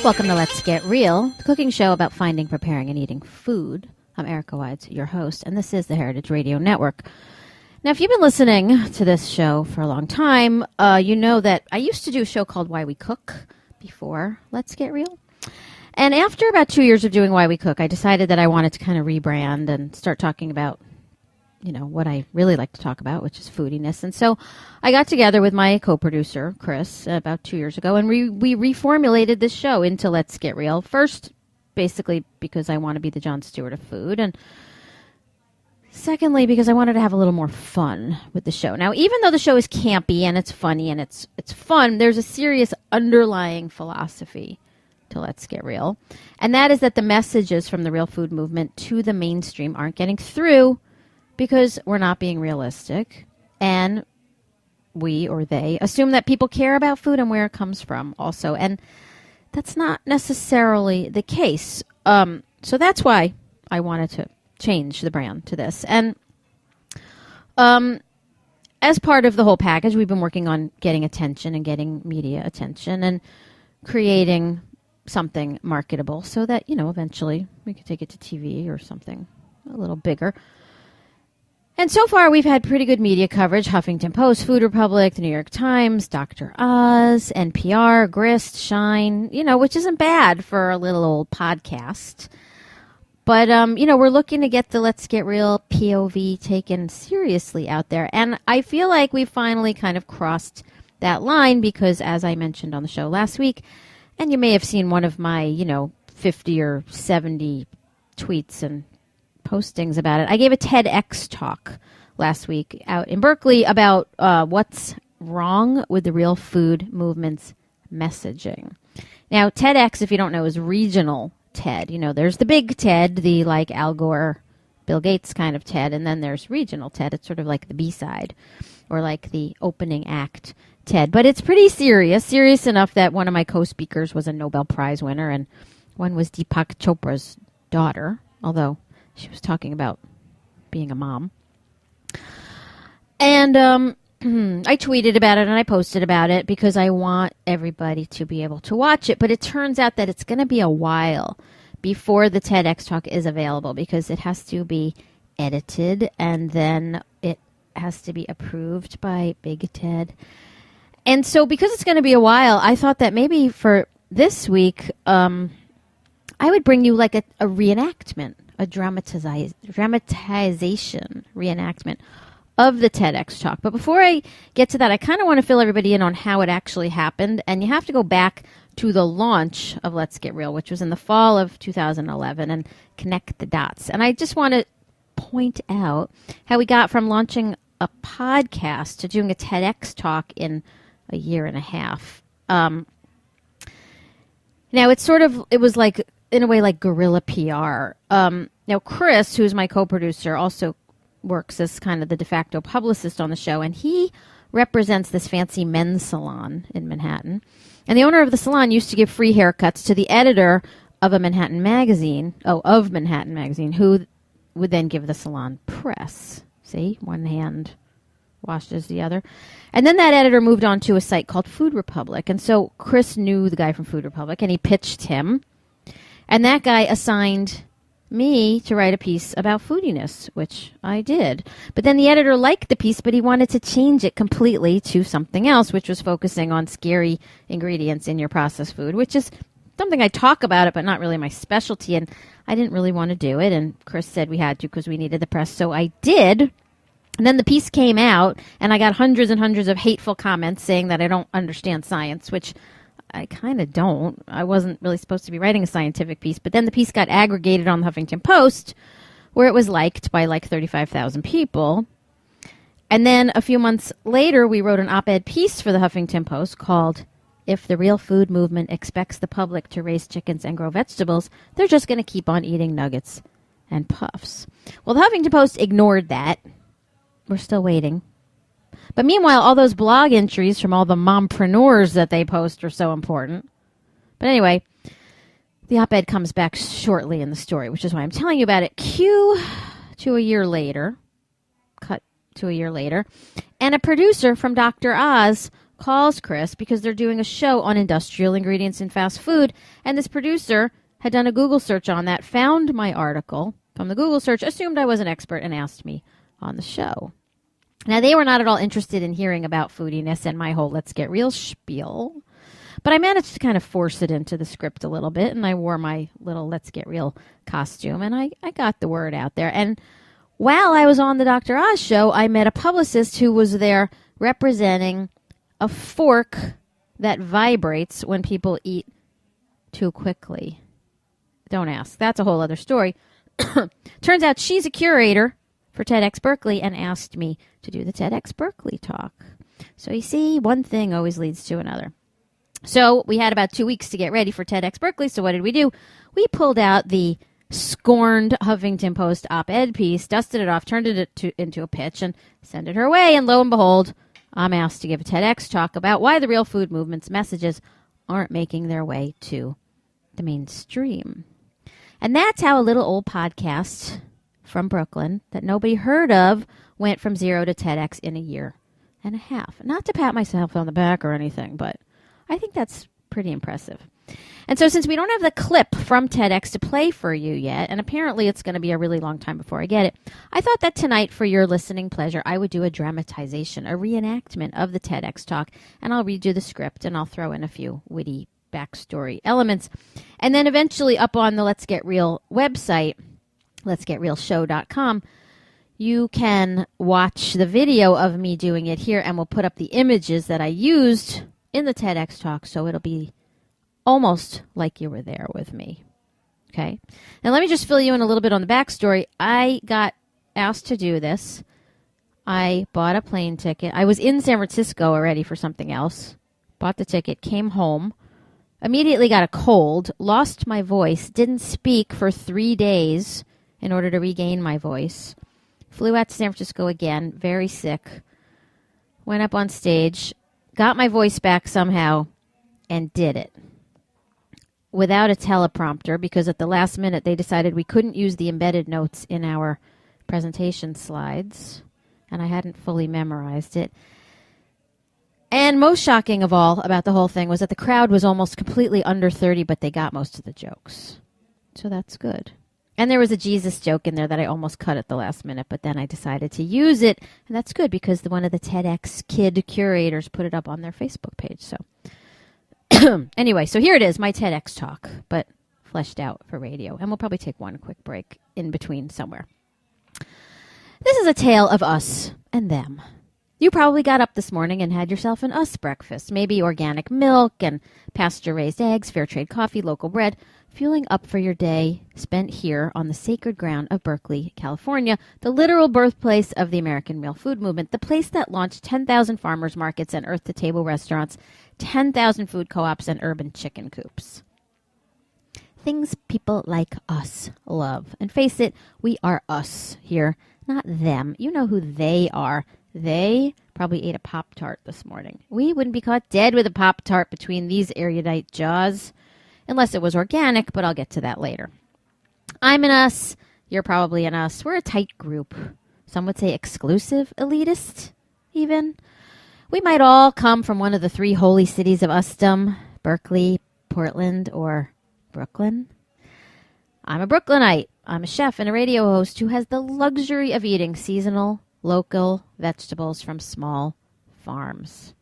Welcome to Let's Get Real, the cooking show about finding, preparing, and eating food. I'm Erica Wides, your host, and this is the Heritage Radio Network. Now, if you've been listening to this show for a long time, you know that I used to do a show called Why We Cook before Let's Get Real. And after about 2 years of doing Why We Cook, I decided that I wanted to kind of rebrand and start talking about, you know, what I really like to talk about, which is foodiness. And so I got together with my co-producer, Chris, about 2 years ago, and we reformulated this show into Let's Get Real. First, basically because I want to be the Jon Stewart of food, and secondly, because I wanted to have a little more fun with the show. Now, even though the show is campy and it's funny and it's fun, there's a serious underlying philosophy to Let's Get Real, and that is that the messages from the real food movement to the mainstream aren't getting through because we're not being realistic, and we or they assume that people care about food and where it comes from also, and that's not necessarily the case. So that's why I wanted to change the brand to this. And as part of the whole package, we've been working on getting attention and getting media attention and creating something marketable so that, you know, eventually we could take it to TV or something a little bigger. And so far, we've had pretty good media coverage. Huffington Post, Food Republic, the New York Times, Dr. Oz, NPR, Grist, Shine, you know, which isn't bad for a little old podcast. But, you know, we're looking to get the Let's Get Real POV taken seriously out there. And I feel like we finally kind of crossed that line because, as I mentioned on the show last week, and you may have seen one of my, you know, 50 or 70 tweets and postings about it. I gave a TEDx talk last week out in Berkeley about what's wrong with the real food movement's messaging. Now, TEDx, if you don't know, is regional TED. You know, there's the big TED, the like Al Gore, Bill Gates kind of TED, and then there's regional TED. It's sort of like the B-side or like the opening act TED. But it's pretty serious enough that one of my co-speakers was a Nobel Prize winner, and one was Deepak Chopra's daughter, although she was talking about being a mom. And I tweeted about it and I posted about it because I want everybody to be able to watch it. But it turns out that it's going to be a while before the TEDx talk is available because it has to be edited and then it has to be approved by Big Ted. And so because it's going to be a while, I thought that maybe for this week, I would bring you like a reenactment. A dramatization reenactment of the TEDx talk. But before I get to that, I kind of want to fill everybody in on how it actually happened. And you have to go back to the launch of Let's Get Real, which was in the fall of 2011, and connect the dots. And I just want to point out how we got from launching a podcast to doing a TEDx talk in a year and a half. Now, it was like, in a way, like guerrilla PR. Now, Chris, who's my co-producer, also works as kind of the de facto publicist on the show, and he represents this fancy men's salon in Manhattan. And the owner of the salon used to give free haircuts to the editor of a Manhattan magazine, who would then give the salon press. See, one hand washes the other. And then that editor moved on to a site called Food Republic. And so Chris knew the guy from Food Republic, and he pitched him. And that guy assigned me to write a piece about foodiness, which I did. But then the editor liked the piece, but he wanted to change it completely to something else, which was focusing on scary ingredients in your processed food, which is something I talk about it, but not really my specialty. And I didn't really want to do it. And Chris said we had to because we needed the press. So I did. And then the piece came out, and I got hundreds and hundreds of hateful comments saying that I don't understand science, which I kind of don't. I wasn't really supposed to be writing a scientific piece, but then the piece got aggregated on the Huffington Post, where it was liked by like 35,000 people. And then a few months later, we wrote an op-ed piece for the Huffington Post called, "If the real food movement expects the public to raise chickens and grow vegetables, they're just going to keep on eating nuggets and puffs." Well, the Huffington Post ignored that. We're still waiting. But meanwhile, all those blog entries from all the mompreneurs that they post are so important. But anyway, the op-ed comes back shortly in the story, which is why I'm telling you about it. Cut to a year later. And a producer from Dr. Oz calls Chris because they're doing a show on industrial ingredients in fast food, and this producer had done a Google search on that, found my article from the Google search, assumed I was an expert, and asked me on the show. Now, they were not at all interested in hearing about foodiness and my whole let's get real spiel, but I managed to kind of force it into the script a little bit, and I wore my little let's get real costume, and I got the word out there. And while I was on the Dr. Oz show, I met a publicist who was there representing a fork that vibrates when people eat too quickly. Don't ask. That's a whole other story. Turns out she's a curator for TEDx Berkeley and asked me to do the TEDx Berkeley talk. So you see, one thing always leads to another. So we had about 2 weeks to get ready for TEDx Berkeley. So what did we do? We pulled out the scorned Huffington Post op-ed piece, dusted it off, turned it into a pitch, and sent it her way. And lo and behold, I'm asked to give a TEDx talk about why the real food movement's messages aren't making their way to the mainstream. And that's how a little old podcast from Brooklyn that nobody heard of went from 0 to TEDx in a year and a half. Not to pat myself on the back or anything, but I think that's pretty impressive. And so since we don't have the clip from TEDx to play for you yet, and apparently it's going to be a really long time before I get it, I thought that tonight, for your listening pleasure, I would do a dramatization, a reenactment of the TEDx talk, and I'll read you the script, and I'll throw in a few witty backstory elements. And then eventually up on the Let's Get Real website, letsgetrealshow.com, you can watch the video of me doing it here, and we'll put up the images that I used in the TEDx talk, so it'll be almost like you were there with me. Okay? Now let me just fill you in a little bit on the backstory. I got asked to do this. I bought a plane ticket. I was in San Francisco already for something else. Bought the ticket, came home, immediately got a cold, lost my voice, didn't speak for 3 days in order to regain my voice. Flew out to San Francisco again, very sick. Went up on stage, got my voice back somehow, and did it. Without a teleprompter, because at the last minute they decided we couldn't use the embedded notes in our presentation slides, and I hadn't fully memorized it. And most shocking of all about the whole thing was that the crowd was almost completely under 30, but they got most of the jokes. So that's good. And there was a Jesus joke in there that I almost cut at the last minute, but then I decided to use it, and that's good because one of the TEDx kid curators put it up on their Facebook page, so... Anyway, so here it is, my TEDx talk, but fleshed out for radio. And we'll probably take one quick break in between somewhere. This is a tale of us and them. You probably got up this morning and had yourself an us breakfast. Maybe organic milk and pasture-raised eggs, fair trade coffee, local bread, fueling up for your day spent here on the sacred ground of Berkeley, California, the literal birthplace of the American real food movement, the place that launched 10,000 farmers markets and earth-to-table restaurants, 10,000 food co-ops, and urban chicken coops. Things people like us love. And face it, we are us here, not them. You know who they are. They probably ate a Pop-Tart this morning. We wouldn't be caught dead with a Pop-Tart between these erudite jaws, unless it was organic, but I'll get to that later. I'm an us. You're probably an us. We're a tight group. Some would say exclusive, elitist, even. We might all come from one of the 3 holy cities of usdom, Berkeley, Portland, or Brooklyn. I'm a Brooklynite. I'm a chef and a radio host who has the luxury of eating seasonal, local vegetables from small farms.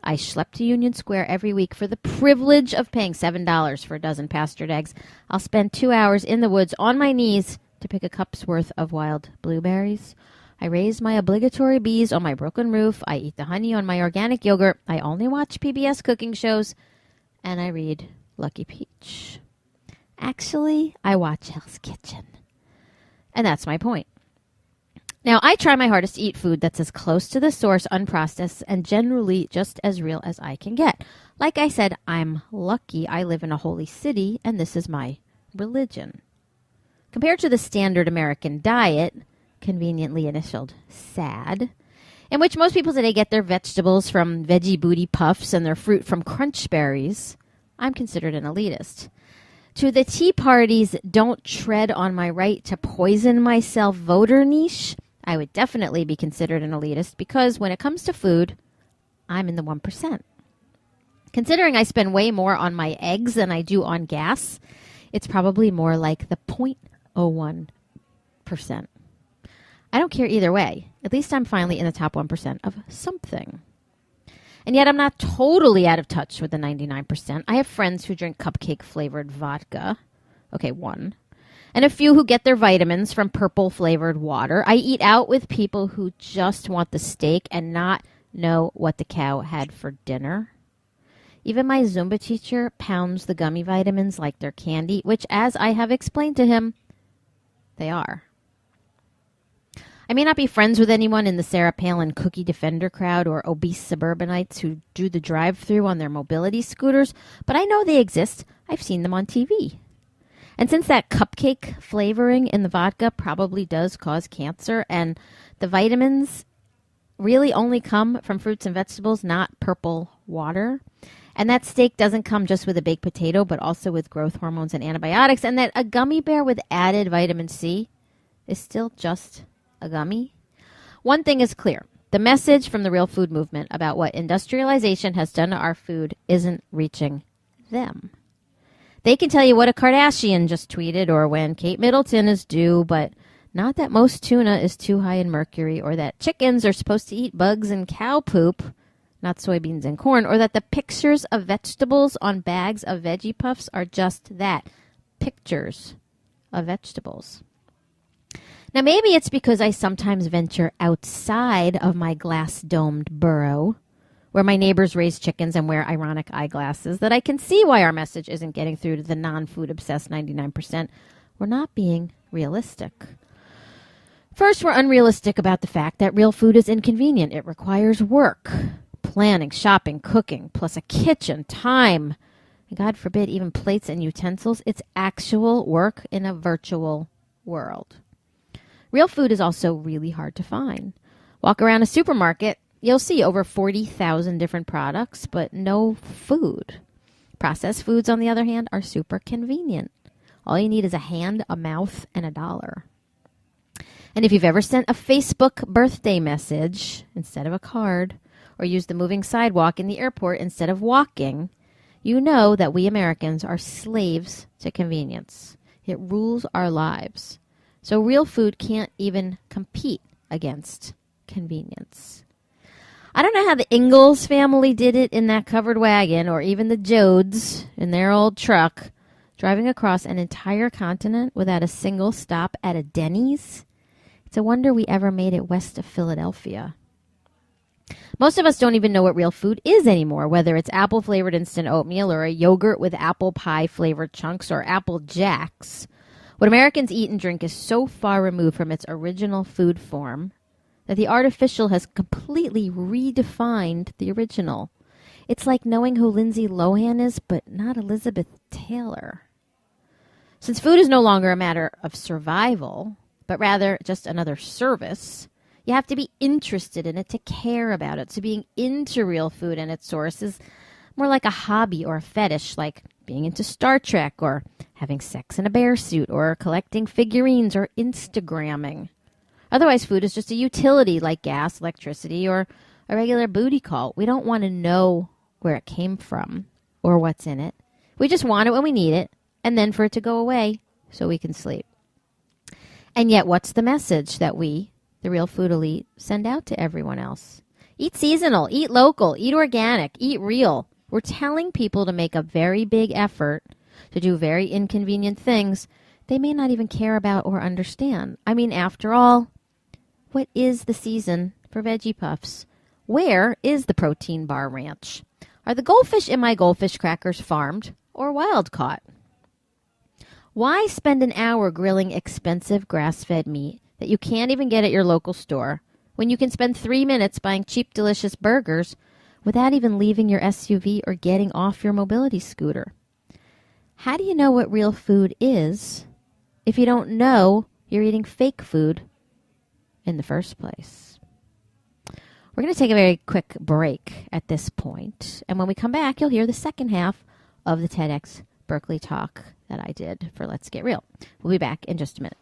I schlep to Union Square every week for the privilege of paying $7 for a dozen pastured eggs. I'll spend 2 hours in the woods on my knees to pick a cup's worth of wild blueberries. I raise my obligatory bees on my Brooklyn roof. I eat the honey on my organic yogurt. I only watch PBS cooking shows. And I read Lucky Peach. Actually, I watch Hell's Kitchen. And that's my point. Now, I try my hardest to eat food that's as close to the source, unprocessed, and generally just as real as I can get. Like I said, I'm lucky I live in a holy city, and this is my religion. Compared to the standard American diet, conveniently initialed SAD, in which most people today get their vegetables from Veggie Booty Puffs and their fruit from Crunch Berries, I'm considered an elitist. To the Tea Party's don't tread on my right to poison myself voter niche, I would definitely be considered an elitist because when it comes to food, I'm in the 1%. Considering I spend way more on my eggs than I do on gas, it's probably more like the 0.01%. I don't care either way. At least I'm finally in the top 1% of something. And yet I'm not totally out of touch with the 99%. I have friends who drink cupcake-flavored vodka. Okay, one. And a few who get their vitamins from purple-flavored water. I eat out with people who just want the steak and not know what the cow had for dinner. Even my Zumba teacher pounds the gummy vitamins like they're candy, which, as I have explained to him, they are. I may not be friends with anyone in the Sarah Palin cookie defender crowd or obese suburbanites who do the drive-thru on their mobility scooters, but I know they exist. I've seen them on TV. And since that cupcake flavoring in the vodka probably does cause cancer, and the vitamins really only come from fruits and vegetables, not purple water, and that steak doesn't come just with a baked potato, but also with growth hormones and antibiotics, and that a gummy bear with added vitamin C is still just a gummy. One thing is clear. The message from the real food movement about what industrialization has done to our food isn't reaching them. They can tell you what a Kardashian just tweeted or when Kate Middleton is due, but not that most tuna is too high in mercury, or that chickens are supposed to eat bugs and cow poop, not soybeans and corn, or that the pictures of vegetables on bags of Veggie Puffs are just that, pictures of vegetables. Now, maybe it's because I sometimes venture outside of my glass-domed burrow, where my neighbors raise chickens and wear ironic eyeglasses, that I can see why our message isn't getting through to the non-food obsessed 99%. We're not being realistic. First, we're unrealistic about the fact that real food is inconvenient. It requires work, planning, shopping, cooking, plus a kitchen, time, and God forbid, even plates and utensils. It's actual work in a virtual world. Real food is also really hard to find. Walk around a supermarket, you'll see over 40,000 different products, but no food. Processed foods, on the other hand, are super convenient. All you need is a hand, a mouth, and $1. And if you've ever sent a Facebook birthday message instead of a card, or used the moving sidewalk in the airport instead of walking, you know that we Americans are slaves to convenience. It rules our lives. So real food can't even compete against convenience. I don't know how the Ingalls family did it in that covered wagon, or even the Jodes in their old truck, driving across an entire continent without a single stop at a Denny's. It's a wonder we ever made it west of Philadelphia. Most of us don't even know what real food is anymore, whether it's apple-flavored instant oatmeal or a yogurt with apple pie-flavored chunks or Apple Jacks. What Americans eat and drink is so far removed from its original food form that the artificial has completely redefined the original. It's like knowing who Lindsay Lohan is, but not Elizabeth Taylor. Since food is no longer a matter of survival, but rather just another service, you have to be interested in it to care about it. So being into real food and its source is more like a hobby or a fetish, like being into Star Trek or having sex in a bear suit or collecting figurines or Instagramming. Otherwise, food is just a utility like gas, electricity, or a regular booty call. We don't want to know where it came from or what's in it. We just want it when we need it, and then for it to go away so we can sleep. And yet, what's the message that we, the real food elite, send out to everyone else? Eat seasonal, eat local, eat organic, eat real. We're telling people to make a very big effort to do very inconvenient things they may not even care about or understand. I mean, after all, what is the season for Veggie Puffs? Where is the protein bar ranch? Are the goldfish in my goldfish crackers farmed or wild caught? Why spend an hour grilling expensive grass-fed meat that you can't even get at your local store when you can spend 3 minutes buying cheap, delicious burgers without even leaving your SUV or getting off your mobility scooter? How do you know what real food is if you don't know you're eating fake food in the first place? We're going to take a very quick break at this point, and when we come back, you'll hear the second half of the TEDx Berkeley talk that I did for Let's Get Real. We'll be back in just a minute.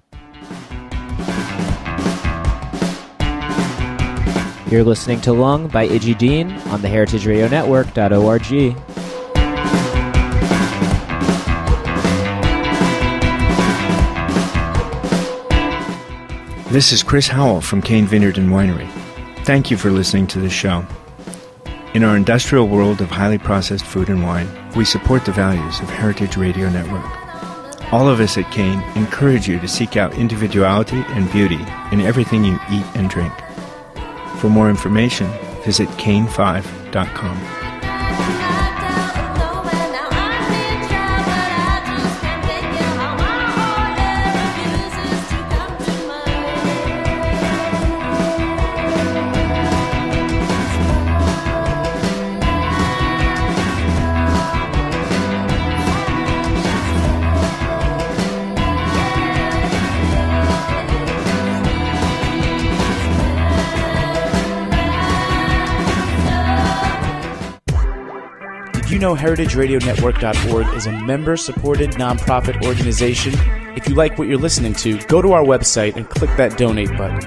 You're listening to Lung by Iggy Dean on the heritageradionetwork.org. This is Chris Howell from Cane Vineyard and Winery. Thank you for listening to this show. In our industrial world of highly processed food and wine, we support the values of Heritage Radio Network. All of us at Cane encourage you to seek out individuality and beauty in everything you eat and drink. For more information, visit cane5.com. You know heritageradionetwork.org is a member-supported nonprofit organization. If you like what you're listening to, go to our website and click that donate button.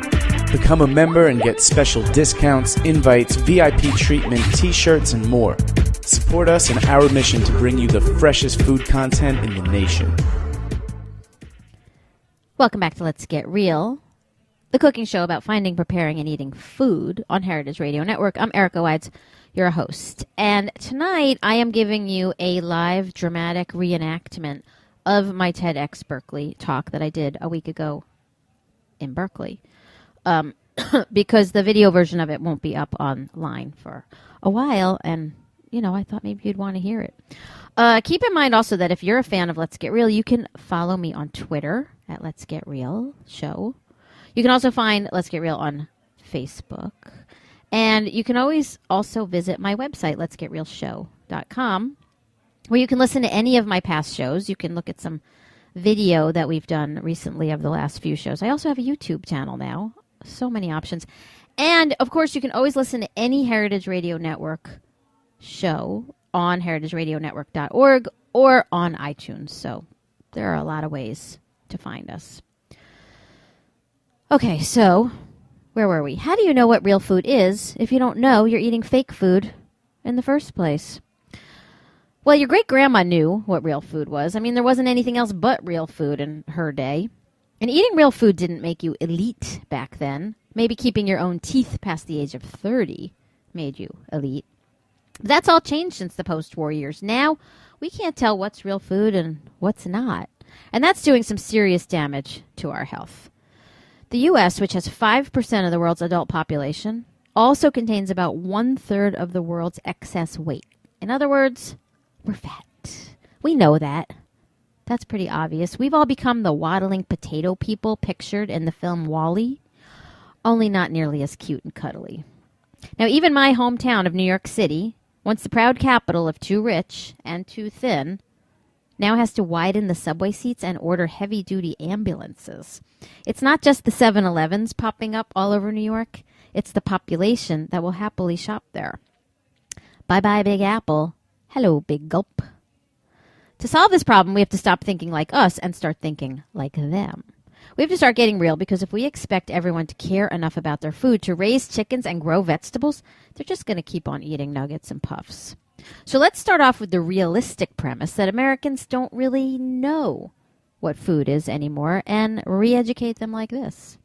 Become a member and get special discounts, invites, VIP treatment, t-shirts, and more. Support us in our mission to bring you the freshest food content in the nation. Welcome back to Let's Get Real, the cooking show about finding, preparing, and eating food on Heritage Radio Network. I'm Erica Wides, your host. And tonight I am giving you a live dramatic reenactment of my TEDx Berkeley talk that I did a week ago in Berkeley. Because the video version of it won't be up online for a while, and, you know, I thought maybe you'd want to hear it. Keep in mind also that if you're a fan of Let's Get Real, you can follow me on Twitter at Let's Get Real Show. You can also find Let's Get Real on Facebook. And you can always also visit my website, letsgetrealshow.com, where you can listen to any of my past shows. You can look at some video that we've done recently of the last few shows. I also have a YouTube channel now. So many options. And, of course, you can always listen to any Heritage Radio Network show on heritageradionetwork.org or on iTunes. So there are a lot of ways to find us. Okay, so where were we? How do you know what real food is if you don't know you're eating fake food in the first place? Well, your great-grandma knew what real food was. I mean, there wasn't anything else but real food in her day. And eating real food didn't make you elite back then. Maybe keeping your own teeth past the age of 30 made you elite. But that's all changed since the post-war years. Now, we can't tell what's real food and what's not. And that's doing some serious damage to our health. The U.S., which has 5% of the world's adult population, also contains about 1/3 of the world's excess weight. In other words, we're fat. We know that. That's pretty obvious. We've all become the waddling potato people pictured in the film WALL-E, only not nearly as cute and cuddly. Now, even my hometown of New York City, once the proud capital of too rich and too thin, now has to widen the subway seats and order heavy-duty ambulances. It's not just the 7-Elevens popping up all over New York. It's the population that will happily shop there. Bye-bye, Big Apple. Hello, Big Gulp. To solve this problem, we have to stop thinking like us and start thinking like them. We have to start getting real, because if we expect everyone to care enough about their food to raise chickens and grow vegetables, they're just going to keep on eating nuggets and puffs. So let's start off with the realistic premise that Americans don't really know what food is anymore and re-educate them like this.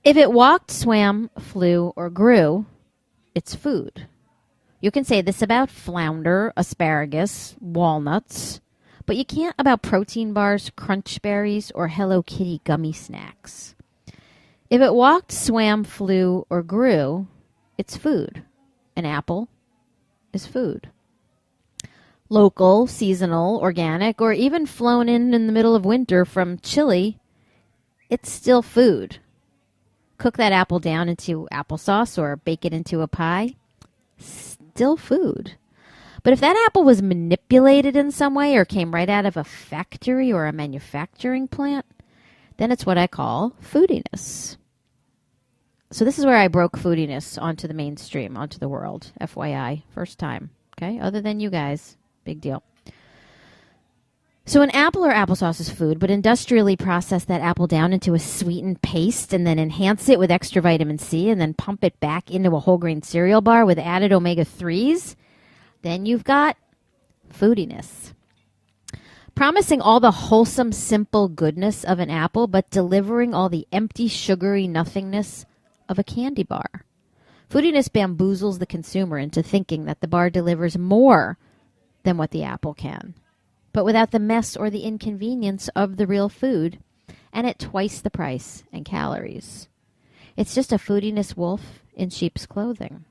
If it walked, swam, flew, or grew, it's food. You can say this about flounder, asparagus, walnuts, but you can't about protein bars, crunch berries, or Hello Kitty gummy snacks. If it walked, swam, flew, or grew, it's food. An apple is food. Local, seasonal, organic, or even flown in the middle of winter from Chile, it's still food. Cook that apple down into applesauce or bake it into a pie, still food. But if that apple was manipulated in some way or came right out of a factory or a manufacturing plant, then it's what I call foodiness. So this is where I broke foodiness onto the mainstream, onto the world, FYI, first time, okay? Other than you guys, big deal. So an apple or applesauce is food, but industrially process that apple down into a sweetened paste and then enhance it with extra vitamin C and then pump it back into a whole grain cereal bar with added omega-3s. Then you've got foodiness. Promising all the wholesome, simple goodness of an apple, but delivering all the empty, sugary nothingness of a candy bar. Foodiness bamboozles the consumer into thinking that the bar delivers more than what the apple can, but without the mess or the inconvenience of the real food, and at twice the price and calories. It's just a foodiness wolf in sheep's clothing.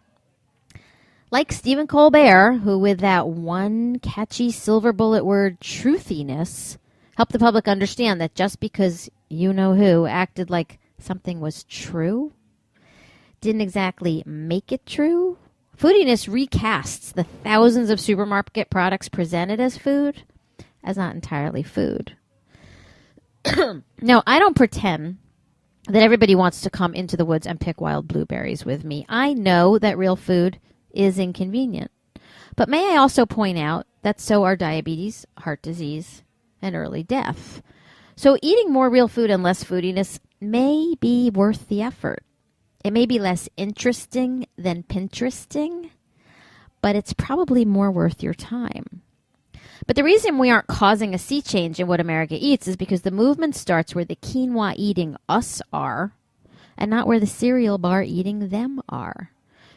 Like Stephen Colbert, who with that one catchy silver bullet word, truthiness, helped the public understand that just because you-know-who acted like something was true, didn't exactly make it true. Foodiness recasts the thousands of supermarket products presented as food as not entirely food. Now, I don't pretend that everybody wants to come into the woods and pick wild blueberries with me. I know that real food is inconvenient. But may I also point out that so are diabetes, heart disease, and early death. So eating more real food and less foodiness may be worth the effort. It may be less interesting than Pinteresting, but it's probably more worth your time. But the reason we aren't causing a sea change in what America eats is because the movement starts where the quinoa eating us are, and not where the cereal bar eating them are.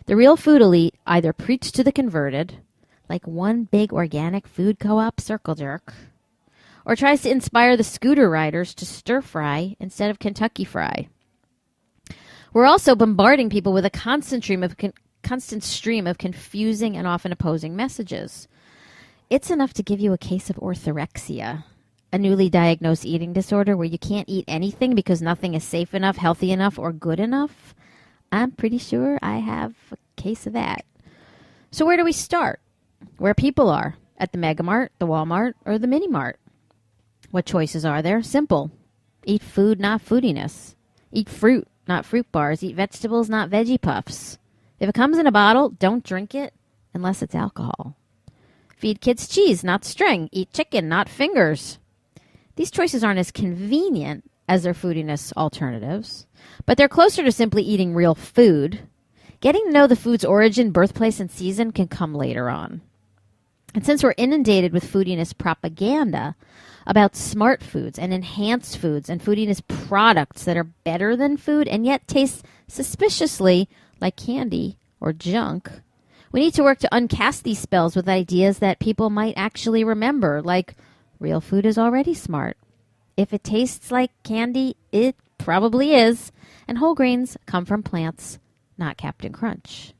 The real food elite either preach to the converted, like one big organic food co-op circle jerk, or tries to inspire the scooter riders to stir fry instead of Kentucky fry. We're also bombarding people with a constant stream of confusing and often opposing messages. It's enough to give you a case of orthorexia, a newly diagnosed eating disorder where you can't eat anything because nothing is safe enough, healthy enough, or good enough. I'm pretty sure I have a case of that. So where do we start? Where people are. At the Megamart, the Walmart, or the Mini Mart. What choices are there? Simple. Eat food, not foodiness. Eat fruit, not fruit bars. Eat vegetables, not veggie puffs. If it comes in a bottle, don't drink it unless it's alcohol. Feed kids cheese, not string. Eat chicken, not fingers. These choices aren't as convenient as their foodiness alternatives, but they're closer to simply eating real food. Getting to know the food's origin, birthplace, and season can come later on. And since we're inundated with foodiness propaganda about smart foods and enhanced foods and foodiness products that are better than food and yet taste suspiciously like candy or junk, we need to work to uncast these spells with ideas that people might actually remember, like real food is already smart. If it tastes like candy, it probably is. And whole grains come from plants, not Captain Crunch.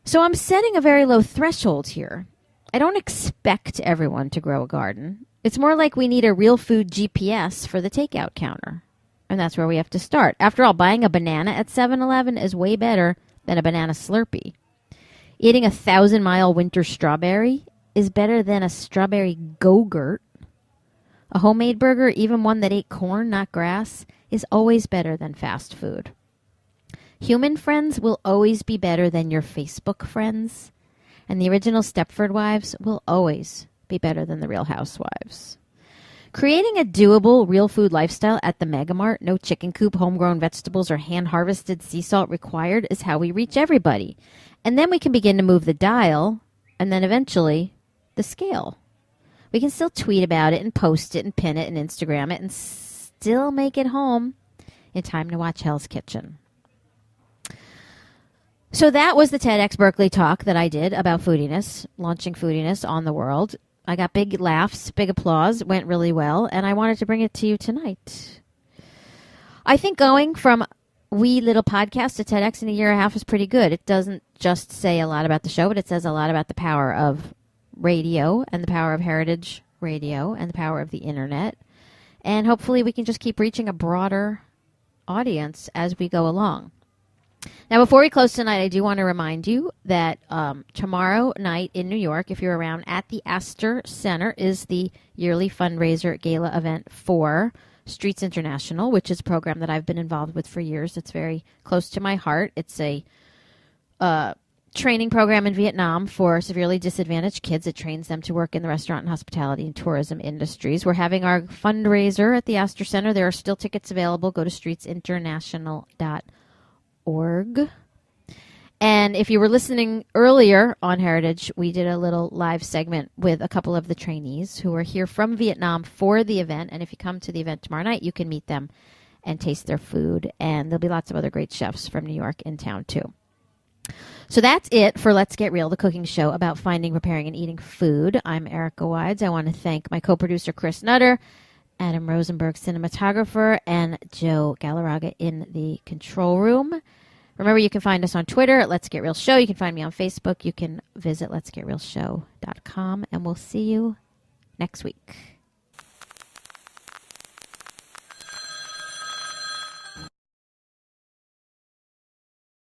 So I'm setting a very low threshold here. I don't expect everyone to grow a garden. It's more like we need a real food GPS for the takeout counter. And that's where we have to start. After all, buying a banana at 7-Eleven is way better than a banana Slurpee. Eating a 1,000-mile winter strawberry is better than a strawberry Go-Gurt. A homemade burger, even one that ate corn, not grass, is always better than fast food. Human friends will always be better than your Facebook friends, and the original Stepford Wives will always be better than the Real Housewives. Creating a doable real food lifestyle at the Megamart, no chicken coop, homegrown vegetables, or hand-harvested sea salt required, is how we reach everybody. And then we can begin to move the dial, and then eventually the scale. We can still tweet about it and post it and pin it and Instagram it and still make it home in time to watch Hell's Kitchen. So that was the TEDx Berkeley talk that I did about foodiness, launching foodiness on the world. I got big laughs, big applause, went really well, and I wanted to bring it to you tonight. I think going from wee little podcast to TEDx in a year and a half is pretty good. It doesn't just say a lot about the show, but it says a lot about the power of radio and the power of heritage radio and the power of the internet. And hopefully we can just keep reaching a broader audience as we go along. Now, before we close tonight, I do want to remind you that tomorrow night in New York, if you're around at the Astor Center, is the yearly fundraiser gala event for Streets International, which is a program that I've been involved with for years. It's very close to my heart. It's a training program in Vietnam for severely disadvantaged kids. It trains them to work in the restaurant and hospitality and tourism industries. We're having our fundraiser at the Astor Center. There are still tickets available. Go to streetsinternational.org. And if you were listening earlier on Heritage, we did a little live segment with a couple of the trainees who are here from Vietnam for the event. And if you come to the event tomorrow night, you can meet them and taste their food. And there'll be lots of other great chefs from New York in town, too. So that's it for Let's Get Real, the cooking show about finding, preparing, and eating food. I'm Erica Wides. I want to thank my co-producer, Chris Nutter, Adam Rosenberg, cinematographer, and Joe Galarraga in the control room. Remember, you can find us on Twitter at Let's Get Real Show. You can find me on Facebook. You can visit letsgetrealshow.com, and we'll see you next week.